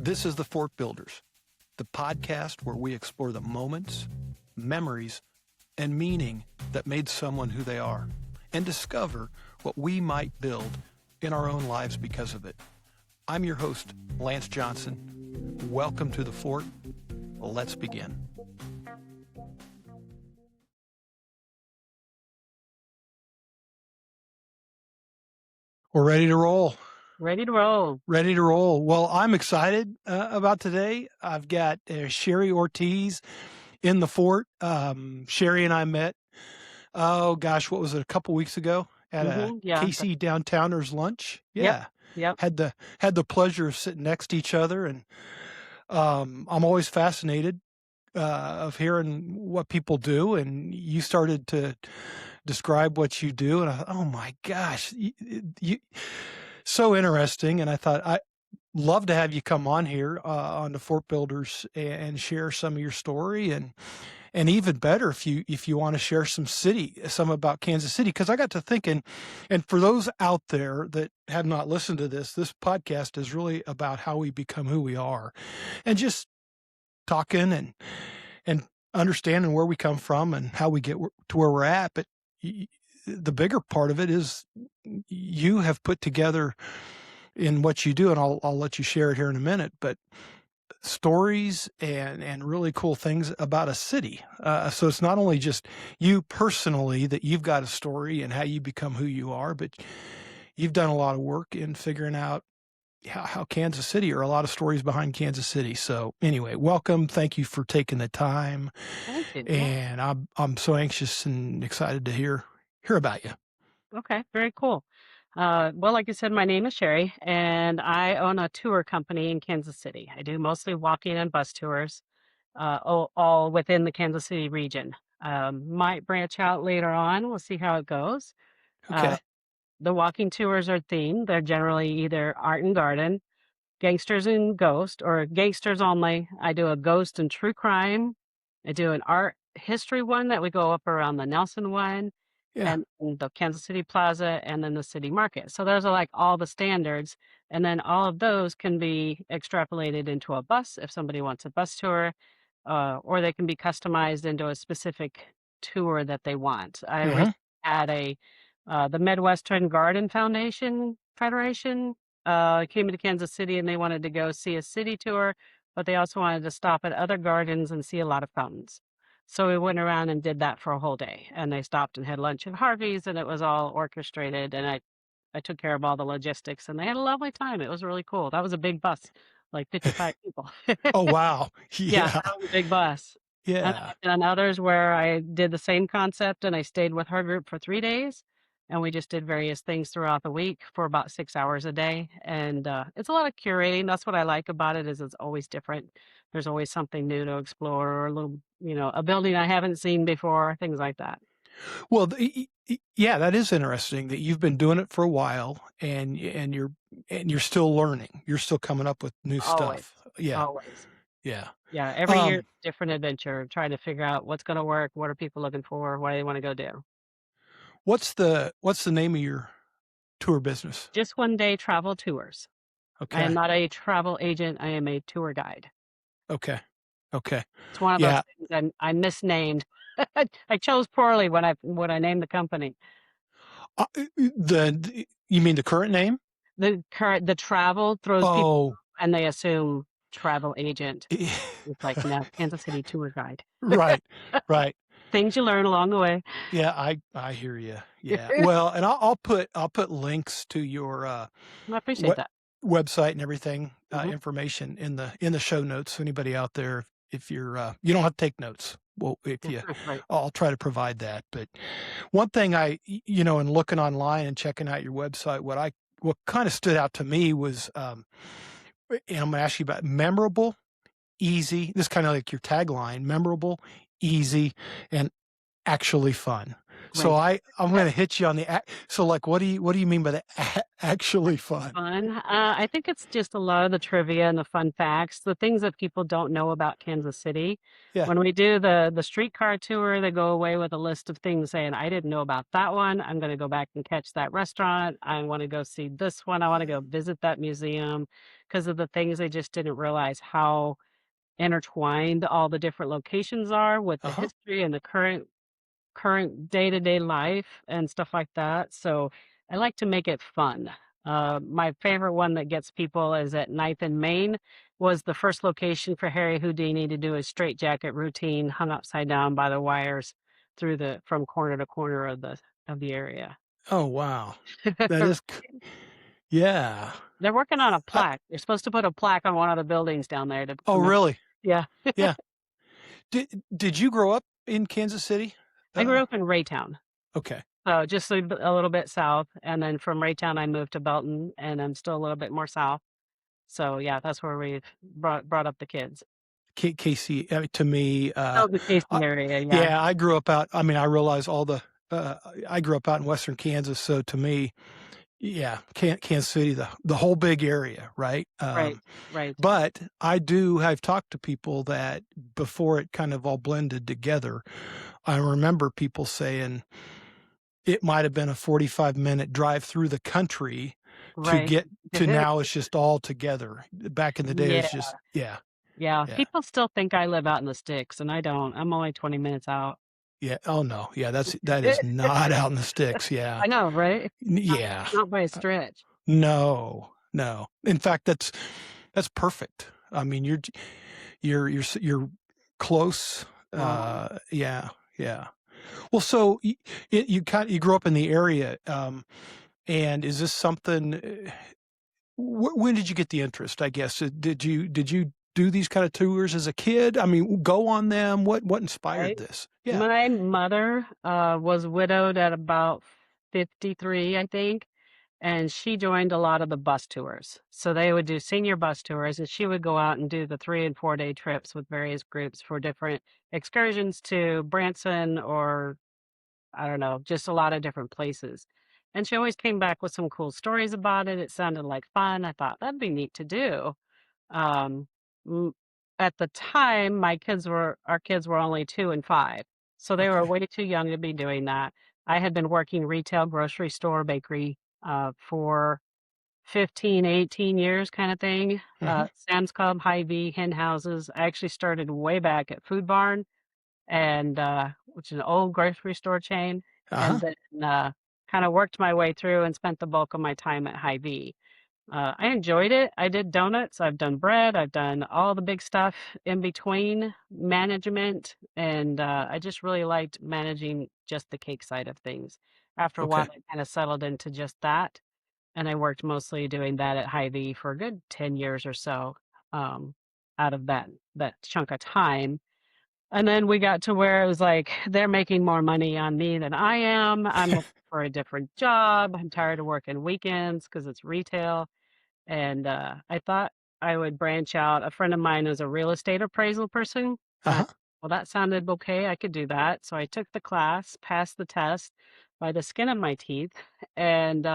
This is The Fort Builders, the podcast where we explore the moments, memories, and meaning that made someone who they are, and discover what we might build in our own lives because of it. I'm your host, Lance Johnson. Welcome to The Fort. Let's begin. We're ready to roll. Ready to roll. Ready to roll. Well, I'm excited about today. I've got Sherrie Ortiz in the Fort. Sherrie and I met, what was it, a couple weeks ago at a KC Downtowners lunch. Yeah. Yep. Had the pleasure of sitting next to each other, and I'm always fascinated of hearing what people do, and you started to describe what you do, and I thought, oh my gosh, you so interesting. And I thought, I'd love to have you come on here on the Fort Builders and share some of your story, and even better if you want to share some about Kansas City, because I got to thinking, and for those out there that have not listened to this podcast is really about how we become who we are, and just talking and understanding where we come from and how we get to where we're at. But the bigger part of it is you have put together in what you do, and I'll let you share it here in a minute, but stories and really cool things about a city. So it's not only just you personally that you've got a story and how you become who you are, but you've done a lot of work in figuring out how Kansas City, or a lot of stories behind Kansas City. So anyway, welcome. Thank you for taking the time. Thank you. And I'm so anxious and excited to hear about you. Okay, very cool. Well, like you said, my name is Sherrie, and I own a tour company in Kansas City. I do mostly walking and bus tours, all within the Kansas City region. Might branch out later on. We'll see how it goes. Okay. The walking tours are themed. They're generally either art and garden, gangsters and ghost, or gangsters only. I do a ghost and true crime. I do an art history one that we go up around the Nelson one, and the Kansas City Plaza, and then the city market. So those are like all the standards. And then all of those can be extrapolated into a bus if somebody wants a bus tour, or they can be customized into a specific tour that they want. I recently had the Midwestern Garden Foundation Federation came to Kansas City, and they wanted to go see a city tour, but they also wanted to stop at other gardens and see a lot of fountains. So we went around and did that for a whole day, and they stopped and had lunch at Harvey's, and it was all orchestrated, and I took care of all the logistics, and they had a lovely time. It was really cool. That was a big bus, like 55 people. Oh, wow. Yeah, that was a big bus. Yeah. And others where I did the same concept, and I stayed with her group for 3 days, and we just did various things throughout the week for about 6 hours a day. And it's a lot of curating. That's what I like about it, is it's always different. There's always something new to explore, or a little, a building I haven't seen before, things like that. Well, yeah, that is interesting that you've been doing it for a while, and you're still learning. You're still coming up with new stuff. Yeah. Always. Yeah. Yeah. Every year, different adventure, trying to figure out what's going to work. What are people looking for? What do they want to go do? What's the name of your tour business? Just One Day Travel Tours. Okay. I am not a travel agent. I am a tour guide. Okay. It's one of those things I misnamed. I chose poorly when I named the company. You mean the current name? The travel throws people, and they assume travel agent. It's like, no, Kansas City tour guide. Right. Things you learn along the way. Yeah, I hear you. Yeah. Well, and I'll put links to your I appreciate that website and everything, information in the show notes. So anybody out there, if you're you don't have to take notes. Well, I'll try to provide that. But one thing in looking online and checking out your website, what kind of stood out to me was, and I'm going to ask you about memorable, easy. This is kind of like your tagline: memorable, easy, and actually fun. So Great. I'm going to hit you on so like, what do you mean by the actually fun? Fun. I think it's just a lot of the trivia and the fun facts, the things that people don't know about Kansas City. Yeah. When we do the streetcar tour, they go away with a list of things saying, I didn't know about that one. I'm going to go back and catch that restaurant. I want to go see this one. I want to go visit that museum because of the things they just didn't realize how intertwined all the different locations are with the Uh-huh. history and the current day-to-day life and stuff like that. So I like to make it fun. My favorite one that gets people is at Ninth and Main was the first location for Harry Houdini to do his straitjacket routine hung upside down by the wires through the from corner to corner of the area. Oh, wow. That is yeah. They're working on a I, plaque. They're supposed to put a plaque on one of the buildings down there to oh, commemorate. really? Yeah. Yeah. Did you grow up in Kansas City? I grew up in Raytown. Okay. So just a little bit south, and then from Raytown I moved to Belton, and I'm still a little bit more south. So yeah, that's where we've brought up the kids. KC, to me, Oh, the Casey area, yeah. yeah, I grew up out. I mean, I realize uh, I grew up out in Western Kansas. So to me, yeah, Kansas City, the whole big area, right? Right, right, But I've talked to people that before it kind of all blended together, I remember people saying it might have been a 45-minute drive through the country to right. get to now it's just all together. Back in the day, it Yeah, was just, yeah, yeah. yeah, People still think I live out in the sticks, and I don't. I'm only 20 minutes out. yeah. Oh no. Yeah. That is not out in the sticks. Yeah. I know, right? Not, Yeah. not by a stretch. No, no. In fact, that's perfect. I mean, you're close. Uh, Yeah, yeah. Well, so you grew up in the area, and is this something? When did you get the interest? I guess did you do these kind of tours as a kid? I mean, go on them. What inspired right. this? Yeah. My mother was widowed at about 53, I think. And she joined a lot of the bus tours. So they would do senior bus tours, and she would go out and do the 3 and 4 day trips with various groups for different excursions to Branson or I don't know, just a lot of different places. And she always came back with some cool stories about it. It sounded like fun. I thought that'd be neat to do. Um, m- at the time, our kids were only 2 and 5, so they were Okay. way too young to be doing that. I had been working retail, grocery store, bakery for 15, 18 years, kind of thing. Hmm. Sam's Club, Hy-Vee, hen houses. I actually started way back at Food Barn, and which is an old grocery store chain, Uh-huh. and then kind of worked my way through and spent the bulk of my time at Hy-Vee. I enjoyed it. I did donuts. I've done bread. I've done all the big stuff in between management. And I just really liked managing just the cake side of things. After a while, Okay. I kind of settled into just that. And I worked mostly doing that at Hy-Vee for a good 10 years or so um, out of that chunk of time. And then we got to where it was like, they're making more money on me than I am. I'm looking for a different job. I'm tired of working weekends because it's retail. And I thought I would branch out. A friend of mine is a real estate appraisal person. And I Uh-huh. thought, well, that sounded okay. I could do that. So I took the class, passed the test by the skin of my teeth, and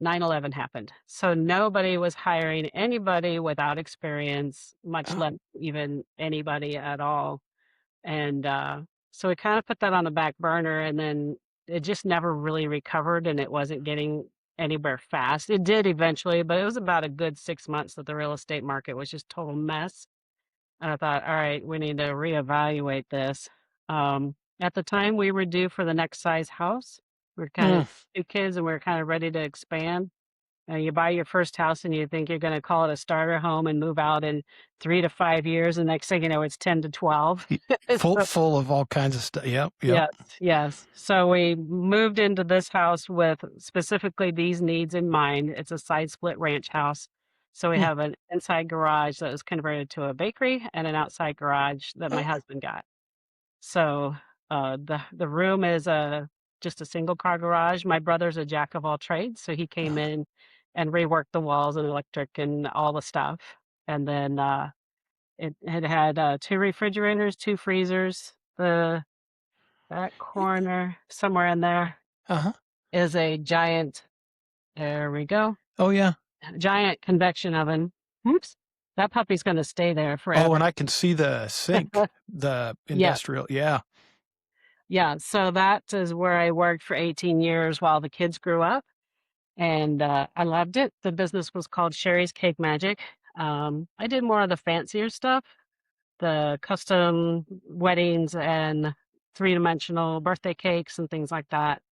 9/11 happened. So nobody was hiring anybody without experience, much Oh, less even anybody at all. And so we kind of put that on the back burner, and then it just never really recovered, and it wasn't getting anywhere fast. It did eventually, but it was about a good 6 months that the real estate market was just total mess. And I thought, all right, we need to reevaluate this. At the time, we were due for the next size house. We were kind of mm. 2 kids, and we were kind of ready to expand. You buy your first house and you think you're going to call it a starter home and move out in 3 to 5 years. And next thing you know, it's 10 to 12. Y- Full So, full of all kinds of stuff. Yep. Yep. yes, yes. So we moved into this house with specifically these needs in mind. It's a side split ranch house. So we Mm. have an inside garage that was converted to a bakery and an outside garage that my Oh, husband got. So the room is just a single car garage. My brother's a jack of all trades, so he came uh-huh. in and reworked the walls and electric and all the stuff. And then it had 2 refrigerators, 2 freezers. The That corner, somewhere in there, Uh-huh. is a giant, there we go, Oh, yeah. giant convection oven. Oops. That puppy's going to stay there Oh, forever. and I can see the sink, the Yes. industrial. Yeah. Yeah. So that is where I worked for 18 years while the kids grew up. And I loved it. The business was called Sherry's Cake Magic. I did more of the fancier stuff, the custom weddings and three-dimensional birthday cakes and things like that.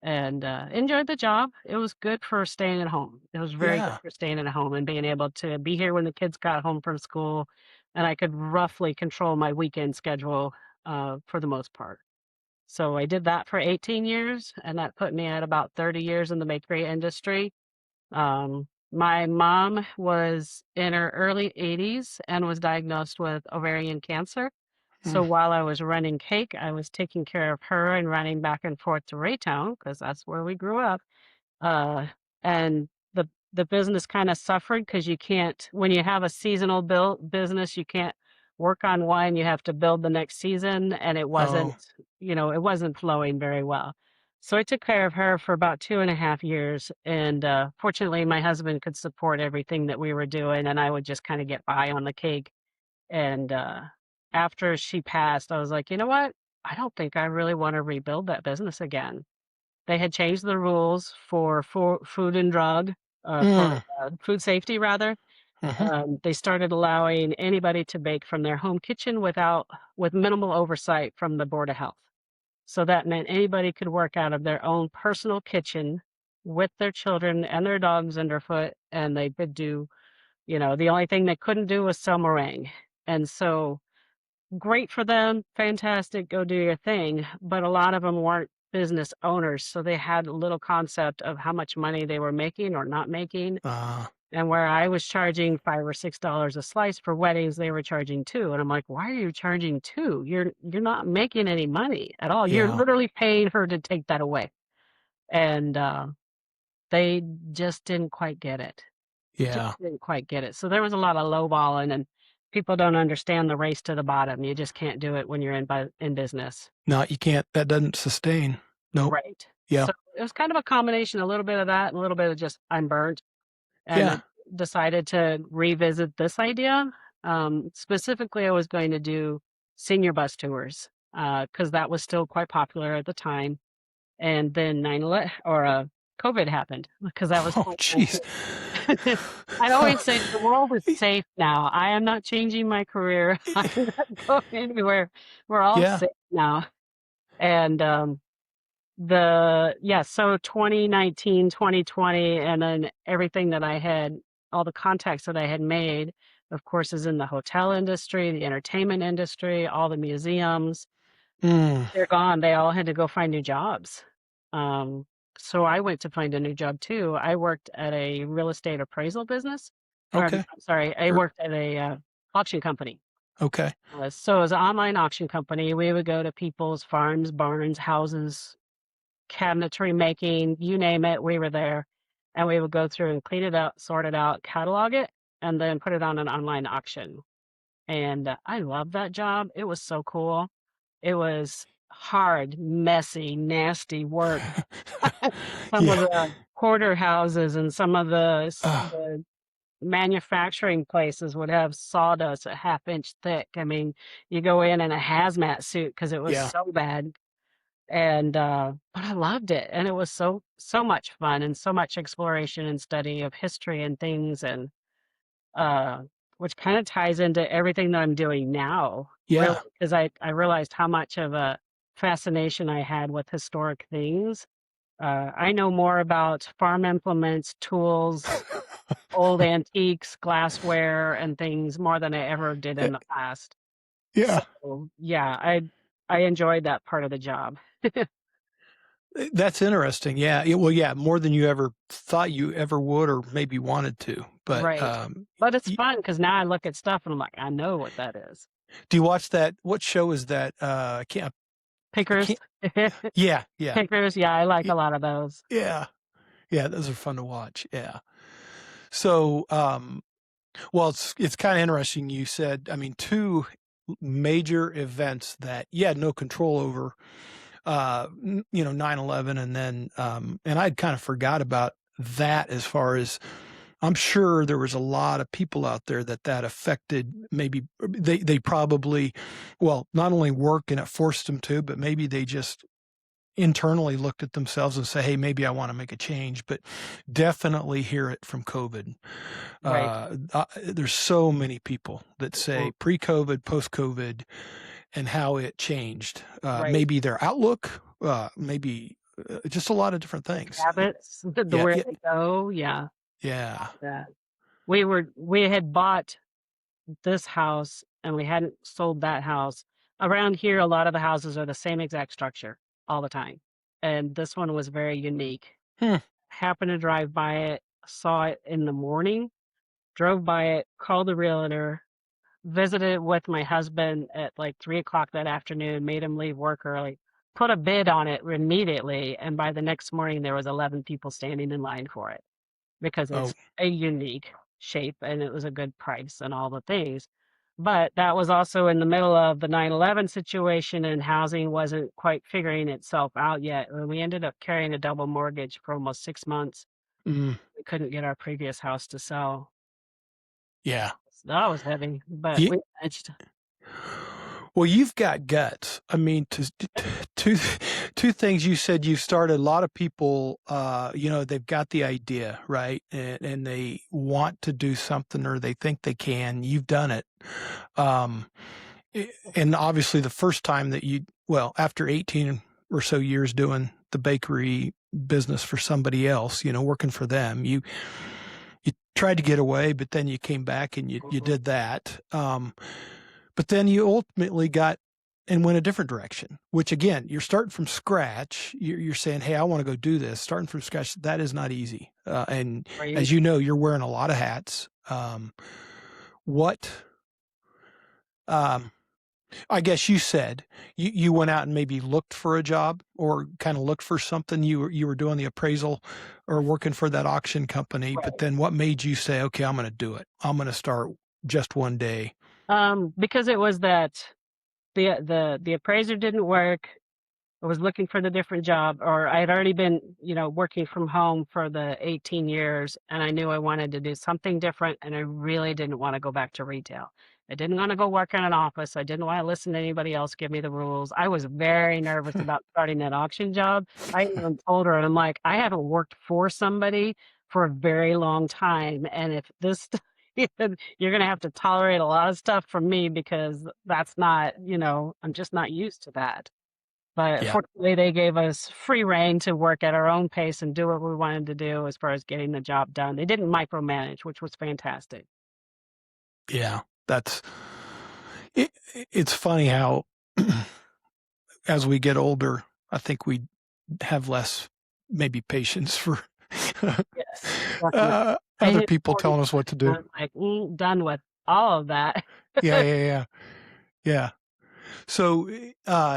And enjoyed the job. It was good for staying at home. It was very good Yeah. for staying at home and being able to be here when the kids got home from school, and I could roughly control my weekend schedule for the most part. So I did that for 18 years, and that put me at about 30 years in the bakery industry. My mom was in her early 80s and was diagnosed with ovarian cancer. So Mm. while I was running cake, I was taking care of her and running back and forth to Raytown because that's where we grew up. And the business kind of suffered because you can't, when you have a seasonal business, you can't work on one. You have to build the next season, and it wasn't, Oh, it wasn't flowing very well. So I took care of her for about 2.5 years, and fortunately, my husband could support everything that we were doing, and I would just kind of get by on the cake. And after she passed, I was like, you know what? I don't think I really want to rebuild that business again. They had changed the rules for food and drug, for mm. food safety rather. Hmm. They started allowing anybody to bake from their home kitchen with minimal oversight from the Board of Health. So that meant anybody could work out of their own personal kitchen with their children and their dogs underfoot, and they could do, the only thing they couldn't do was sell meringue. And so great for them, fantastic, go do your thing, but a lot of them weren't business owners, so they had little concept of how much money they were making or not making, Uh, and where I was charging $5 or $6 a slice for weddings, they were charging 2, and I'm like, "Why are you charging 2? You're not making any money at all. You're yeah. literally paying her to take that away." And, they just didn't quite get it. Just Yeah. didn't quite get it. So there was a lot of lowballing, and people don't understand the race to the bottom. You just can't do it when you're in business. No, you can't. That doesn't sustain. Nope. Right. Yeah. So it was kind of a combination, a little bit of that and a little bit of just I'm burnt, and I Yeah. decided to revisit this idea. Specifically, I was going to do senior bus tours because that was still quite popular at the time. And then 9/11 or COVID happened because that was Oh, jeez. 2019. I'd always say the world is safe now. I am not changing my career. I'm not going anywhere. We're all Yeah. safe now. And so 2019, 2020, and then everything that I had, all the contacts that I had made, of course, is in the hotel industry, the entertainment industry, all the museums. Mm. They're gone. They all had to go find new jobs. Um, so I went to find a new job too. I worked at a real estate appraisal business. Or I'm Okay. sorry, I Er, worked at a auction company. Okay. So it was an online auction company. We would go to people's farms, barns, houses, cabinetry making, you name it, we were there. And we would go through and clean it up, sort it out, catalog it, and then put it on an online auction. And I loved that job. It was so cool. It was hard, messy, nasty work. Some of Yeah. the porterhouses and some of Uh, the manufacturing places would have sawdust a half-inch thick. I mean, you go in a hazmat suit because it was yeah. so bad. And but I loved it, and it was so much fun and so much exploration and study of history and things, and uh, which kind of ties into everything that I'm doing now, really, Yeah. because I realized how much of a fascination I had with historic things. I know more about farm implements, tools, old antiques, glassware, and things more than I ever did Eh, in the past. So yeah. yeah, I enjoyed that part of the job. That's interesting. Yeah. Well, yeah, more than you ever thought you ever would or maybe wanted to. But Right. But it's fun because now I look at stuff and I'm like, I know what that is. do you watch that? What show is that? I Pickers. can't. Yeah. Yeah. Pickers, yeah, I like y- a lot of those. Yeah. Yeah. Those are fun to watch. Yeah. So, well, it's kind of interesting. You said, I mean, two. major events that you had no control over, 9/11, and then, and I'd kind of forgot about that. As far as I'm sure there was a lot of people out there that affected. Maybe they probably, well, not only work and it forced them to, but maybe they just internally looked at themselves and say, hey, maybe I want to make a change. But definitely hear it from COVID. Right. There's so many people that say Mhm. pre-COVID, post-COVID, and how it changed. Right. Maybe their outlook, maybe just a lot of different things. Habits, the Yeah, where yeah, they go. Yeah. yeah. That. We had bought this house and we hadn't sold that house. Around here, a lot of the houses are the same exact structure all the time. And this one was very unique. Hmm. Happened to drive by it, saw it in the morning, drove by it, called the realtor, visited with my husband at like 3 o'clock that afternoon, made him leave work early, put a bid on it immediately. And by the next morning, there was 11 people standing in line for it because Oh, it's a unique shape and it was a good price and all the things. But that was also in the middle of the 9/11 situation and housing wasn't quite figuring itself out yet. And we ended up carrying a double mortgage for almost 6 months. mm, We couldn't get our previous house to sell. yeah. So that was heavy, but Ye- we managed. Well, you've got guts. I mean, two two things you said. You started a lot of people. They've got the idea, right, and they want to do something, or they think they can. You've done it, and obviously the first time that after 18 or so years doing the bakery business for somebody else, working for them, you tried to get away, but then you came back and you did that. But then you ultimately got and went a different direction, which again, you're starting from scratch. You're saying, hey, I want to go do this. Starting from scratch, that is not easy. And Right. as you know, you're wearing a lot of hats. What, I guess you said you went out and maybe looked for a job or kind of looked for something. You were doing the appraisal or working for that auction company. But Right. then what made you say, okay, I'm going to do it. I'm going to start just one day. Because it was that the appraiser didn't work. I was looking for the different job, or I had already been, working from home for the 18 years, and I knew I wanted to do something different, and I really didn't want to go back to retail. I didn't want to go work in an office. I didn't want to listen to anybody else give me the rules. I was very nervous about starting that auction job. I even told her, and I'm like, I haven't worked for somebody for a very long time, and if this you're going to have to tolerate a lot of stuff from me because that's not, I'm just not used to that. But Yeah. fortunately, they gave us free rein to work at our own pace and do what we wanted to do as far as getting the job done. They didn't micromanage, which was fantastic. Yeah. It's funny how as we get older, I think we have less maybe patience for Yes, definitely. I other hit people 40, telling us what to and do. I'm like, done with all of that. Yeah, yeah, yeah, yeah. So,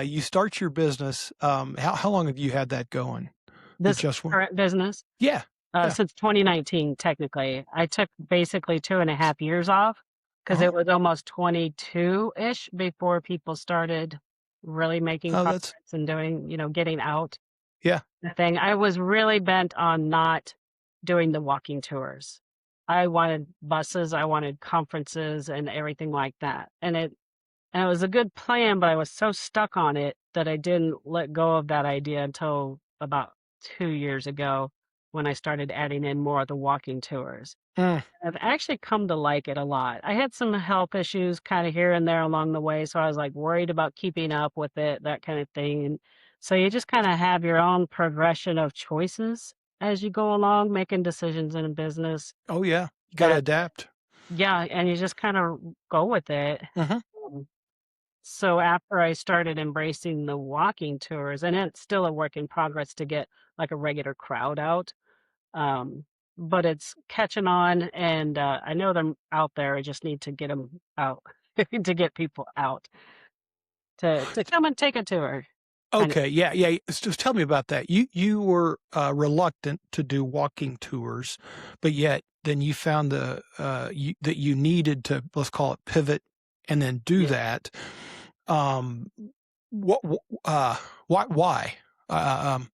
you start your business. How long have you had that going? The This just one? current business, Yeah, yeah. since 2019, technically, I took basically 2.5 years off because it Oh, was almost 22-ish before people started really making oh, profits that's and doing, getting out. yeah, The thing. I was really bent on not doing the walking tours. I wanted buses, I wanted conferences and everything like that. And it was a good plan, but I was so stuck on it that I didn't let go of that idea until about 2 years ago when I started adding in more of the walking tours. mm, I've actually come to like it a lot. I had some health issues kind of here and there along the way, so I was like worried about keeping up with it, that kind of thing. And so you just kind of have your own progression of choices as you go along, making decisions in a business. oh yeah. You got to That adapt. yeah, and you just kind of go with it. Hmm. Um, So after I started embracing the walking tours, and it's still a work in progress to get like a regular crowd out. Um, but it's catching on, and I know them out there. I just need to get them out to get people out to come and take a tour. Kind of. Okay, yeah, yeah. So tell me about that. You were reluctant to do walking tours, but yet then you found that you needed to, let's call it, pivot and then do Yeah. that. Um, what, why? Uh, um,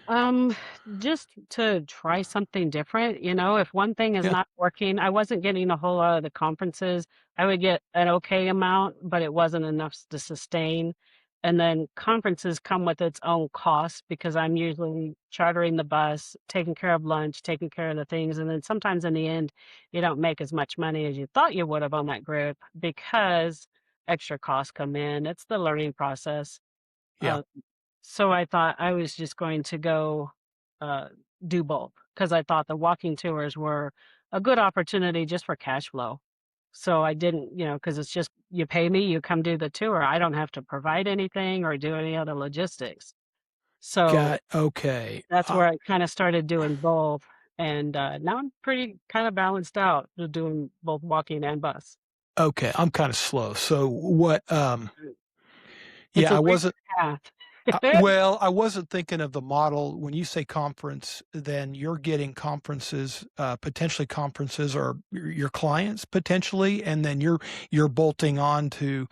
Um, just to try something different, if one thing is yeah, not working, I wasn't getting a whole lot of the conferences. I would get an okay amount, but it wasn't enough to sustain. And then conferences come with its own costs because I'm usually chartering the bus, taking care of lunch, taking care of the things. And then sometimes in the end, you don't make as much money as you thought you would have on that group because extra costs come in. It's the learning process. yeah, Uh, so I thought I was just going to go uh, do both because I thought the walking tours were a good opportunity just for cash flow. So I didn't, because it's just you pay me, you come do the tour. I don't have to provide anything or do any other logistics. So okay. that's where I kind of started doing both. And now I'm pretty kind of balanced out to doing both walking and bus. Okay, I'm kind of slow. So what? Mm. It's Yeah, a I weird wasn't. path. Well, I wasn't thinking of the model. When you say conference, then you're getting conferences, potentially conferences, or your clients potentially, and then you're bolting on to,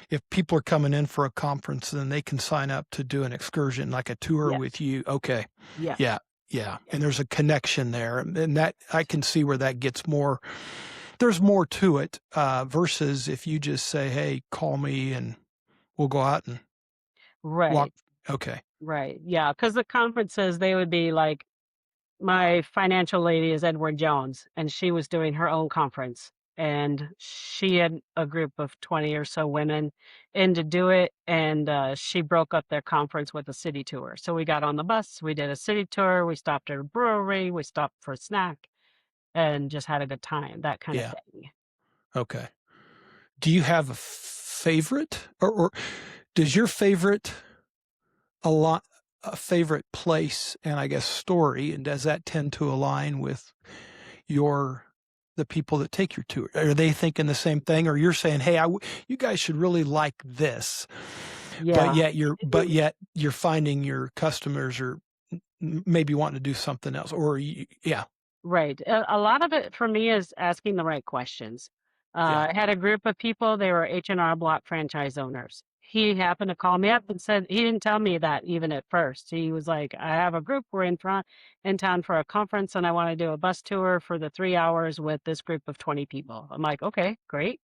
if people are coming in for a conference, then they can sign up to do an excursion, like a tour Yes. with you. Okay, Yes. yeah, yeah, Yes. and there's a connection there, and that I can see where that gets more. There's more to it versus if you just say, "Hey, call me and we'll go out and walk." Right. Okay, Right. Yeah. Because the conferences, they would be like, my financial lady is Edward Jones, and she was doing her own conference. And she had a group of 20 or so women in to do it. And she broke up their conference with a city tour. So we got on the bus, we did a city tour, we stopped at a brewery, we stopped for a snack, and just had a good time, that kind of yeah, thing. okay. Do you have a favorite, or does your favorite a favorite place and I guess story, and does that tend to align with your the people that take your tour? Are they thinking the same thing, or you're saying, "Hey, you guys should really like this," but Yeah. yet you're finding your customers are maybe wanting to do something else, or yeah, Right. A lot of it for me is asking the right questions. yeah, I had a group of people, they were H&R Block franchise owners. He happened to call me up and said he didn't tell me that even at first. He was like, I have a group, we're in town for a conference and I want to do a bus tour for the 3 hours with this group of 20 people. I'm like, okay, great.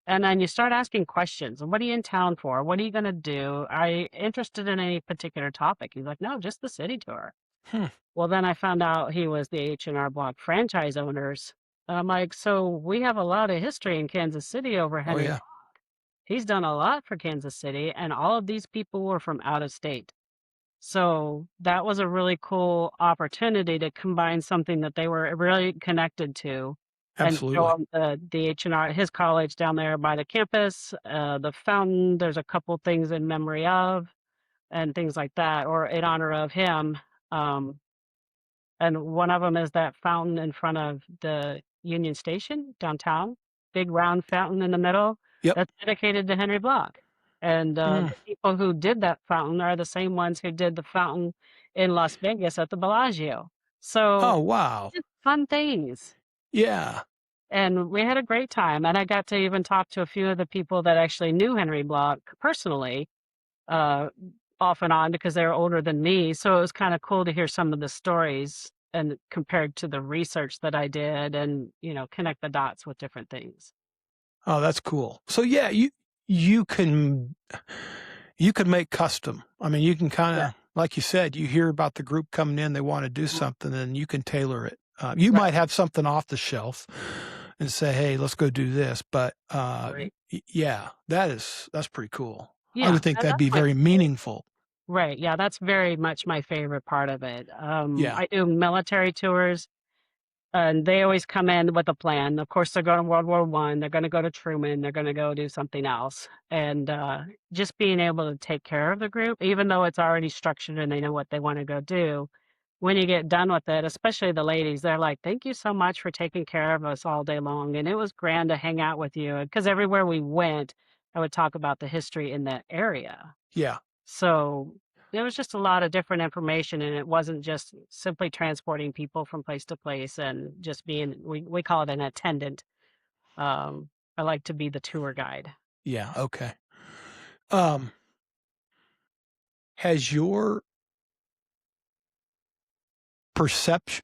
And then you start asking questions. What are you in town for? What are you going to do? Are you interested in any particular topic? He's like, no, just the city tour. hmm. Well, then I found out he was the H&R Block franchise owners. And I'm like, so we have a lot of history in Kansas City over Oh Henry. yeah, He's done a lot for Kansas City, and all of these people were from out of state. So that was a really cool opportunity to combine something that they were really connected to and show absolutely, them the H&R, his college down there by the campus, the fountain. There's a couple things in memory of and things like that, or in honor of him. Um, and one of them is that fountain in front of the Union Station downtown, big round fountain in the middle yep. that's dedicated to Henry Block. And Mm. the people who did that fountain are the same ones who did the fountain in Las Vegas at the Bellagio. So Oh wow, just fun things. yeah. And we had a great time. And I got to even talk to a few of the people that actually knew Henry Block personally, uh, off and on because they were older than me. So it was kind of cool to hear some of the stories and compared to the research that I did and, connect the dots with different things. Oh, that's cool. So yeah, you can you can make custom. I mean, you can kind Yeah. of, like you said, you hear about the group coming in, they want to do Mhm. something, and you can tailor it. You Right. might have something off the shelf and say, "Hey, let's go do this." But Right. yeah, that's pretty cool. I Yeah. would think And that'd that's be my very favorite. meaningful. Right. Yeah. That's very much my favorite part of it. Yeah, I do military tours. And they always come in with a plan. Of course, they're going to World War One. They're going to go to Truman. They're going to go do something else. And just being able to take care of the group, even though it's already structured and they know what they want to go do, when you get done with it, especially the ladies, they're like, "Thank you so much for taking care of us all day long." And it was grand to hang out with you because everywhere we went, I would talk about the history in that area. yeah. So there was just a lot of different information, and it wasn't just simply transporting people from place to place and just being, we call it an attendant. I like to be the tour guide. Yeah. Okay. Um, has your perception,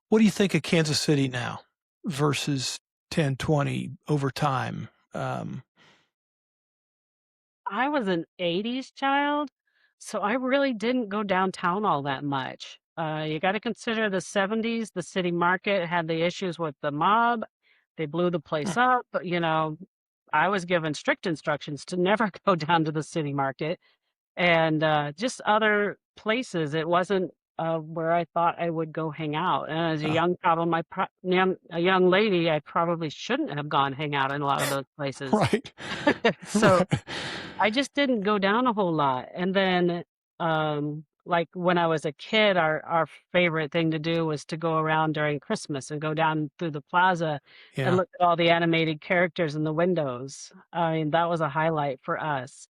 what do you think of Kansas City now versus 10, 20 over time? I was an 80s child, so I really didn't go downtown all that much. You got to consider the 70s, the city market had the issues with the mob. They blew the place up, but I was given strict instructions to never go down to the city market and just other places. It wasn't where I thought I would go hang out. And as a uh, a young lady, I probably shouldn't have gone hang out in a lot of those places. right. So Right. I just didn't go down a whole lot. And then, like when I was a kid, our favorite thing to do was to go around during Christmas and go down through the plaza and Yeah. look at all the animated characters in the windows. I mean, that was a highlight for us.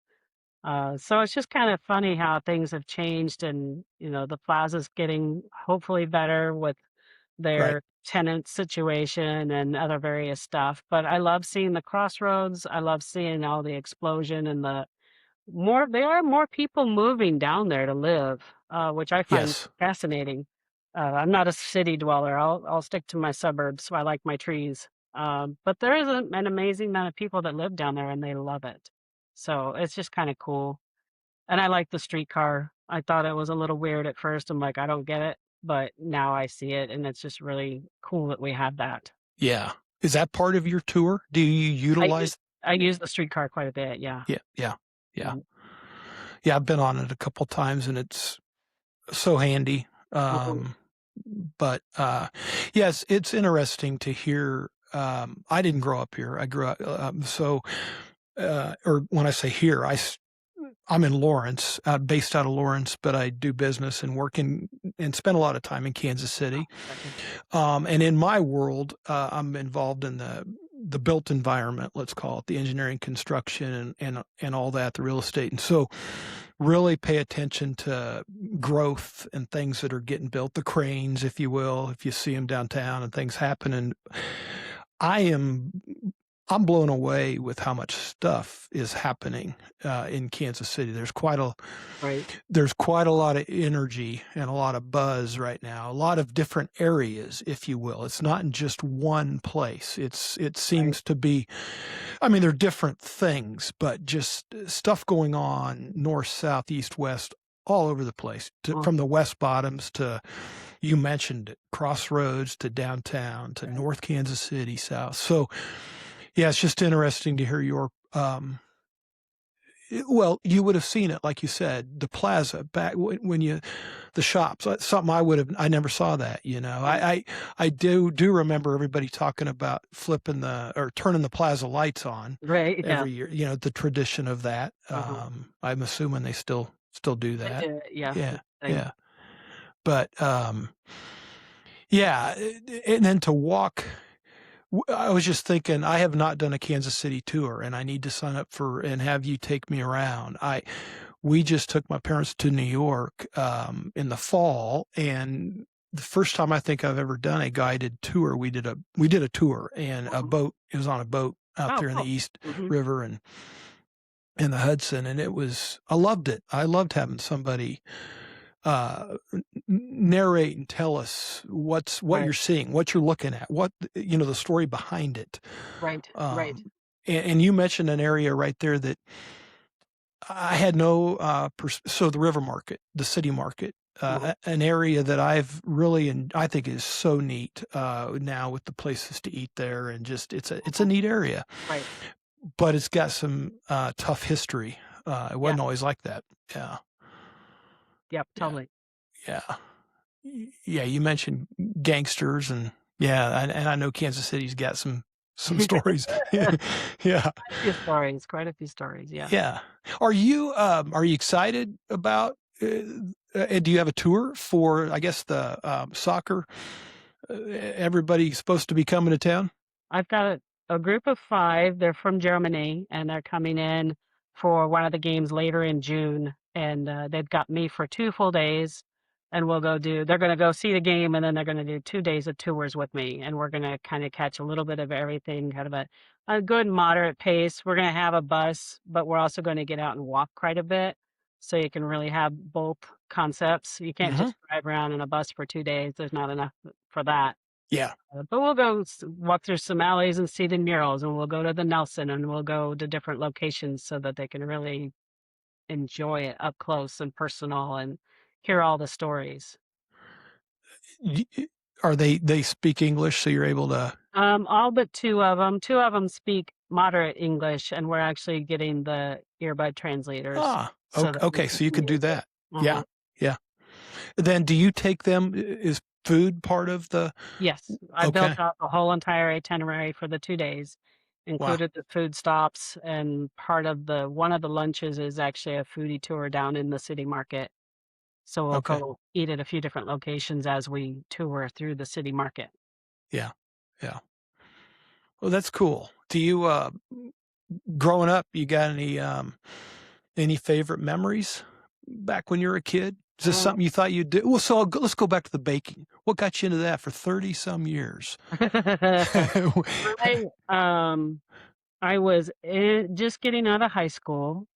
So it's just kind of funny how things have changed, and the plaza's getting hopefully better with Right. their tenant situation and other various stuff. But I love seeing the crossroads. I love seeing all the explosion and there are more people moving down there to live, which I find Yes. fascinating. I'm not a city dweller. I'll stick to my suburbs. So I like my trees. But there is an amazing amount of people that live down there and they love it. So it's just kind of cool. And I like the streetcar. I thought it was a little weird at first. I'm like, I don't get it. But now I see it and it's just really cool that we have that. Yeah. Is that part of your tour? Do you I use utilize? I use the streetcar quite a bit. Yeah. Yeah. Yeah. Yeah. Mhm. Yeah. I've been on it a couple times and it's so handy. Mhm. But yes, it's interesting to hear. I didn't grow up here. I grew up, or when I say here, I'm in Lawrence, based out of Lawrence, but I do business and work and spend a lot of time in Kansas City. Gotcha. And in my world, I'm involved in the built environment, let's call it, the engineering, construction, and all that, the real estate. And so really pay attention to growth and things that are getting built, the cranes, if you will, if you see them downtown and things happening. I am I'm blown away with how much stuff is happening in Kansas City. Right. There's quite a lot of energy and a lot of buzz right now. A lot of different areas, if you will. It's not in just one place. It Right. seems to be. I mean, there are different things, but just stuff going on north, south, east, west, all over the place. Oh, From the West Bottoms to, you mentioned it, Crossroads to downtown to right. North Kansas City, south. So yeah, it's just interesting to hear your, well, you would have seen it, like you said, the plaza back when the shops, something I never saw that, Right. I do remember everybody talking about or turning the plaza lights on Right. Yeah. every year, the tradition of that. Uh-huh. I'm assuming they still do They that. do. Yeah. Yeah. It's the same. Yeah. But, yeah. And then to walk, I was just thinking, I have not done a Kansas City tour, and I need to sign up for and have you take me around. We just took my parents to New York in the fall, and the first time I think I've ever done a guided tour, we did a tour and a Mhm. boat. It was on a boat out Oh, there in the cool. East Hmm. River and in the Hudson, and I loved it. I loved having somebody narrate and tell us what Right. you're seeing, what you're looking at, the story behind it. Right. Right. Um, and you mentioned an area right there that I had no, so the river market, the city market, Uh-huh. an area that I've really, and I think is so neat, now with the places to eat there and just, it's a Uh-huh. neat area, Right. but it's got some, tough history. It Yeah. wasn't always like that. Yeah. Yep. Yeah. Totally. Yeah. Yeah, you mentioned gangsters and yeah, and I know Kansas City's got some stories. Yeah. Quite a few stories. Quite a few stories. Yeah. Yeah. Are you excited about, and do you have a tour for, I guess, the, soccer? Everybody's supposed to be coming to town? I've got a group of 5. They're from Germany, and they're coming in for one of the games later in June. And they've got me for 2 full days. and they're going to go see the game, and then they're going to do 2 days of tours with me, and we're going to kind of catch a little bit of everything, kind of a good moderate pace. We're going to have a bus, but we're also going to get out and walk quite a bit, so you can really have both concepts. You can't just drive around in a bus for 2 days. There's not enough for that. Yeah. But we'll go walk through some alleys and see the murals, and we'll go to the Nelson, and we'll go to different locations so that they can really enjoy it up close and personal and hear all the stories. Are they speak English, so you're able to? All but two of them. Two of them speak moderate English, and we're actually getting the earbud translators. Okay, so you can do that. Uh-huh. Yeah. Then do you take them? Is food part of the? Yes, I built out the whole entire itinerary for the 2 days, included the food stops, and one of the lunches is actually a foodie tour down in the city market. So we'll go eat at a few different locations as we tour through the city market. Yeah. Well, that's cool. Do you, growing up, you got any favorite memories back when you were a kid? Is this something you thought you'd do? Well, so let's go back to the baking. What got you into that for 30 some years? I was just getting out of high school.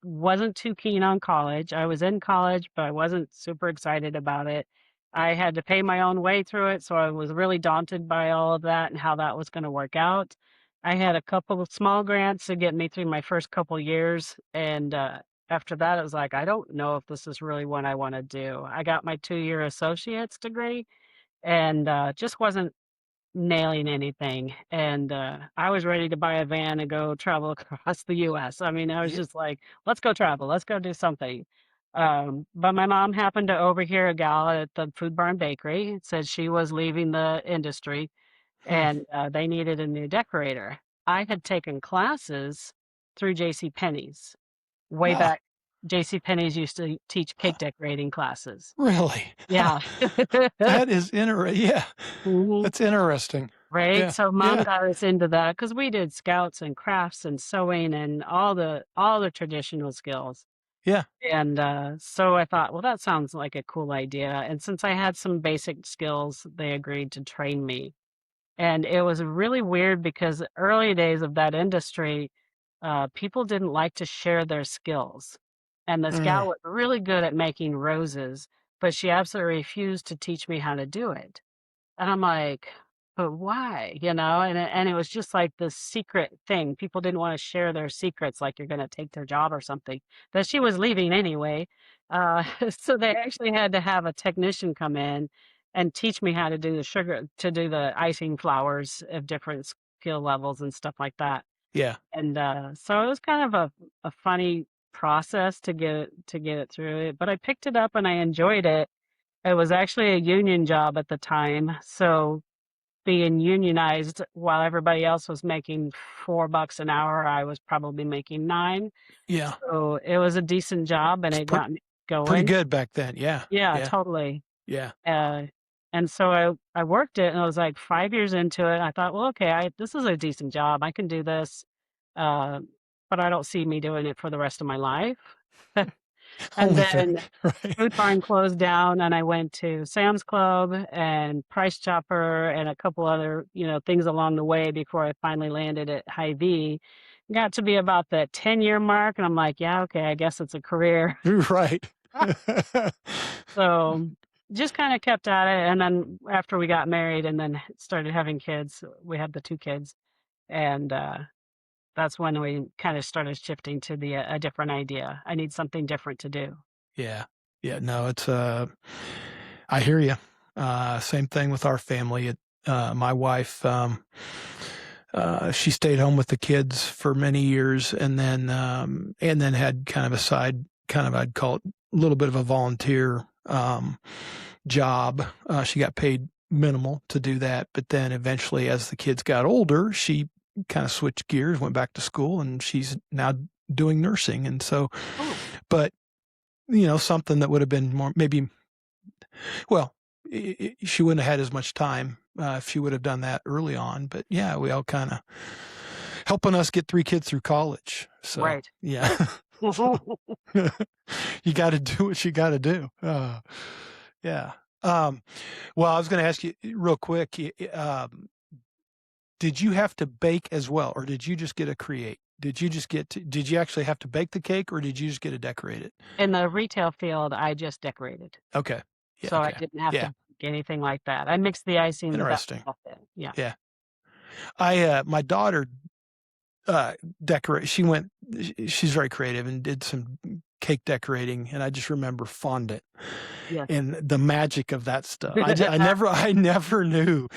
Wasn't too keen on college. I was in college, but I wasn't super excited about it. I had to pay my own way through it, so I was really daunted by all of that and how that was going to work out. I had a couple of small grants to get me through my first couple years, and after that, it was like, I don't know if this is really what I want to do. I got my 2-year associate's degree, and just wasn't nailing anything. And I was ready to buy a van and go travel across the U.S. I mean, I was just like, let's go travel. Let's go do something. But my mom happened to overhear a gal at the Food Barn Bakery. It said she was leaving the industry and they needed a new decorator. I had taken classes through J.C. Penney's way back. J.C. Penney's used to teach cake decorating classes. Really? Yeah. That is interesting. Yeah. That's interesting. Right. Yeah. So mom got us into that because we did scouts and crafts and sewing and all the traditional skills. Yeah. And so I thought, well, that sounds like a cool idea. And since I had some basic skills, they agreed to train me. And it was really weird because early days of that industry, people didn't like to share their skills. And the scout was really good at making roses, but she absolutely refused to teach me how to do it. And I'm like, but why? And it was just like this secret thing. People didn't want to share their secrets, like you're going to take their job or something. That she was leaving anyway. So they actually had to have a technician come in and teach me how to do the icing flowers of different skill levels and stuff like that. Yeah. And so it was kind of a funny process to get it through it, but I picked it up and I enjoyed it. It was actually a union job at the time, so being unionized while everybody else was making $4 an hour, I was probably making $9. Yeah. So it was a decent job, and it got me going. Pretty good back then. Yeah. Yeah, totally. Yeah. And so I worked it, and I was like 5 years into it. I thought, well, okay, this is a decent job. I can do this. But I don't see me doing it for the rest of my life. And then Food Barn closed down, and I went to Sam's Club and Price Chopper and a couple other, things along the way before I finally landed at Hy-Vee. Got to be about the 10-year mark, and I'm like, yeah, okay, I guess it's a career. Right. So just kind of kept at it. And then after we got married and then started having kids, we had the 2 kids. And that's when we kind of started shifting to a different idea. I need something different to do. Yeah. No, it's, I hear you. Same thing with our family. My wife, she stayed home with the kids for many years and then had kind of a side, I'd call it a little bit of a volunteer, job. She got paid minimal to do that. But then eventually as the kids got older, she kind of switched gears, went back to school, and she's now doing nursing. And so, but something that would have been more, maybe, well, she wouldn't have had as much time if she would have done that early on. But yeah, we all kind of helping us get 3 kids through college. So, right. Yeah. You got to do what you got to do. Yeah. Well, I was going to ask you real quick. Did you have to bake as well, or did you just get to create? Did you actually have to bake the cake, or did you just get to decorate it? In the retail field, I just decorated, Okay. Yeah. so I Okay. didn't have to Yeah. bake anything like that. I mixed the icing, but that was Interesting. about it. Yeah. Yeah. My daughter, she's very creative and did some cake decorating, and I just remember fondant Yes. and the magic of that stuff. I never knew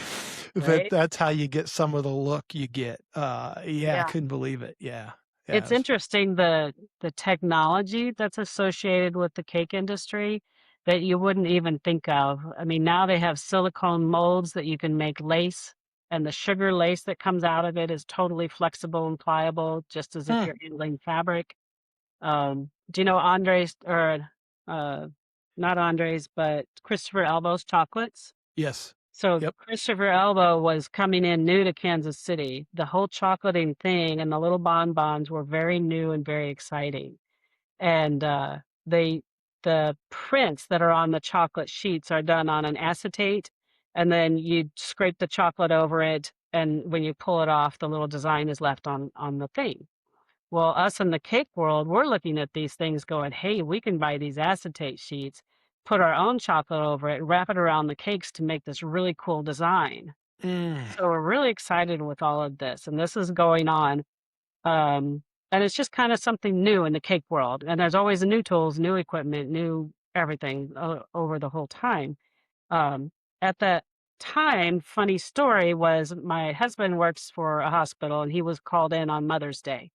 that Right? that's how you get some of the look you get. Yeah, I Yeah. couldn't believe it. Yeah. Yeah. It's interesting the technology that's associated with the cake industry that you wouldn't even think of. I mean, now they have silicone molds that you can make lace, and the sugar lace that comes out of it is totally flexible and pliable, just as if Hmm. you're handling fabric. Do you know Andres or uh, not Andres, but Christopher Elbows chocolates? Yes. So Yep. Christopher Elbow was coming in new to Kansas City. The whole chocolating thing and the little bonbons were very new and very exciting. And they the prints that are on the chocolate sheets are done on an acetate, and then you scrape the chocolate over it, and when you pull it off, the little design is left on the thing. Well, us in the cake world, we're looking at these things going, hey, we can buy these acetate sheets, put our own chocolate over it, wrap it around the cakes to make this really cool design. Mm. So we're really excited with all of this. And this is going on. And it's just kind of something new in the cake world. And there's always new tools, new equipment, new everything over the whole time. At that time, funny story was my husband works for a hospital and he was called in on Mother's Day.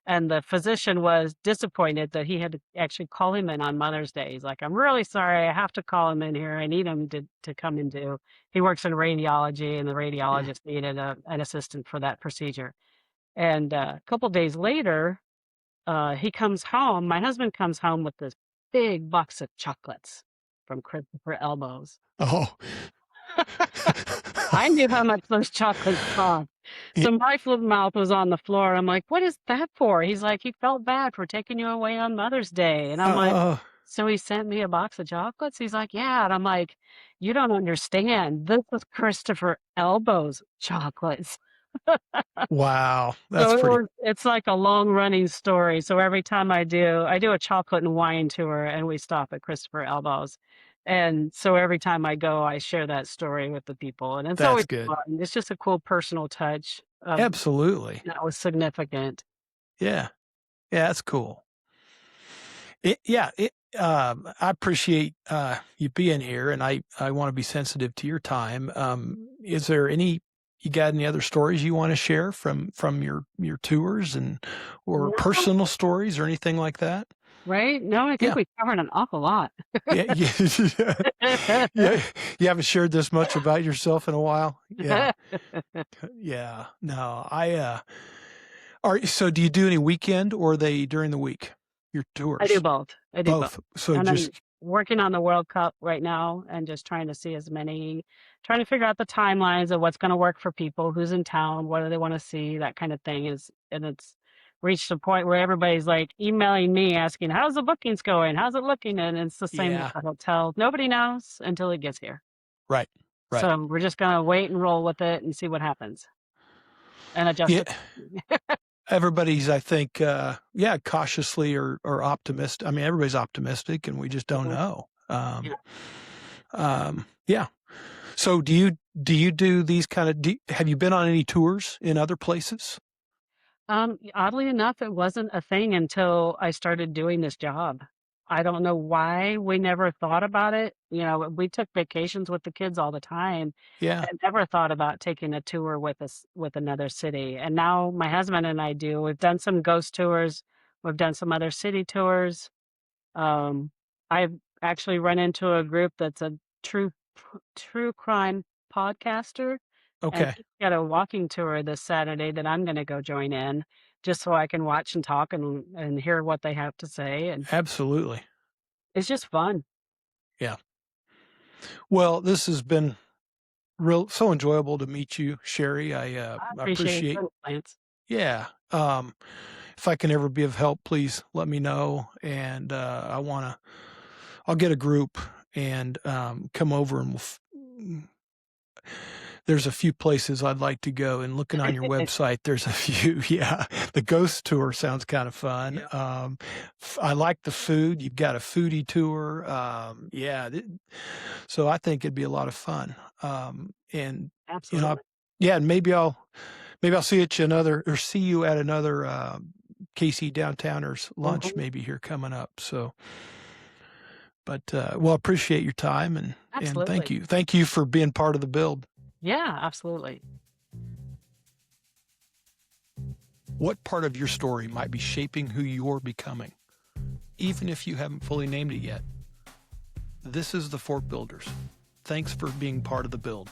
And the physician was disappointed that he had to actually call him in on Mother's Day. He's like, I'm really sorry. I have to call him in here. I need him to come and do. He works in radiology, and the Mm. radiologist needed an assistant for that procedure. And a couple days later, he comes home. My husband comes home with this big box of chocolates from Christopher Elbows. Oh. I knew how much those chocolates cost. So my little mouth was on the floor. I'm like, "What is that for?" He's like, "He felt bad for taking you away on Mother's Day." And I'm like, Uh, "So he sent me a box of chocolates?" He's like, "Yeah." And I'm like, "You don't understand. This was Christopher Elbow's chocolates." wow. That's So pretty. it's like a long running story. So every time I do a chocolate and wine tour, and we stop at Christopher Elbow's. And so every time I go, I share that story with the people, and it's That's always good. fun. It's just a cool personal touch Absolutely. that was significant. Yeah. Yeah. That's cool. I appreciate you being here, and I want to be sensitive to your time. Is there you got any other stories you want to share from your tours or No, personal stories or anything like that? right? No, I think Yeah. we covered an awful lot. Yeah. Yeah. Yeah. You haven't shared this much about yourself in a while. Yeah. Yeah. No, so do you do any weekend or are they during the week? Your I do tours? both. I do both. Both. So And I'm just working on the World Cup right now and just trying to figure out the timelines of what's going to work for people, who's in town, what do they want to see, that kind of thing and it's reached a point where everybody's like emailing me asking, how's the bookings going? How's it looking? And it's the same with yeah. the hotel. Nobody knows until it gets here. Right. Right. So we're just going to wait and roll with it and see what happens and adjust Yeah. it. Everybody's, I think, cautiously or optimistic. I mean, everybody's optimistic, and we just don't Mhm. know. Yeah. Yeah. So, do you do these kind of? Have you been on any tours in other places? Oddly enough, it wasn't a thing until I started doing this job. I don't know why we never thought about it. You know, we took vacations with the kids all the time Yeah. and never thought about taking a tour with us with another city. And now my husband and I do. We've done some ghost tours. We've done some other city tours. Um, I've actually run into a group that's a true crime podcaster, and Okay. he's got a walking tour this Saturday that I'm gonna go join in, just so I can watch and talk and hear what they have to say, and Absolutely. it's just fun. Yeah. Well, this has been so enjoyable to meet you, Sherrie. I I appreciate appreciate. your plants. Yeah. If I can ever be of help, please let me know. And I'll get a group and come over and there's a few places I'd like to go, and looking on your website, there's a few. Yeah. The ghost tour sounds kind of fun. Yeah. I like the food. You've got a foodie tour. So I think it'd be a lot of fun. And, Absolutely. and maybe I'll see you at another, KC Downtowners lunch, maybe here coming up. So, but, well, appreciate your time and thank you. Thank you for being part of the build. Yeah, absolutely. What part of your story might be shaping who you're becoming, even if you haven't fully named it yet? This is the Fort Builders. Thanks for being part of the build.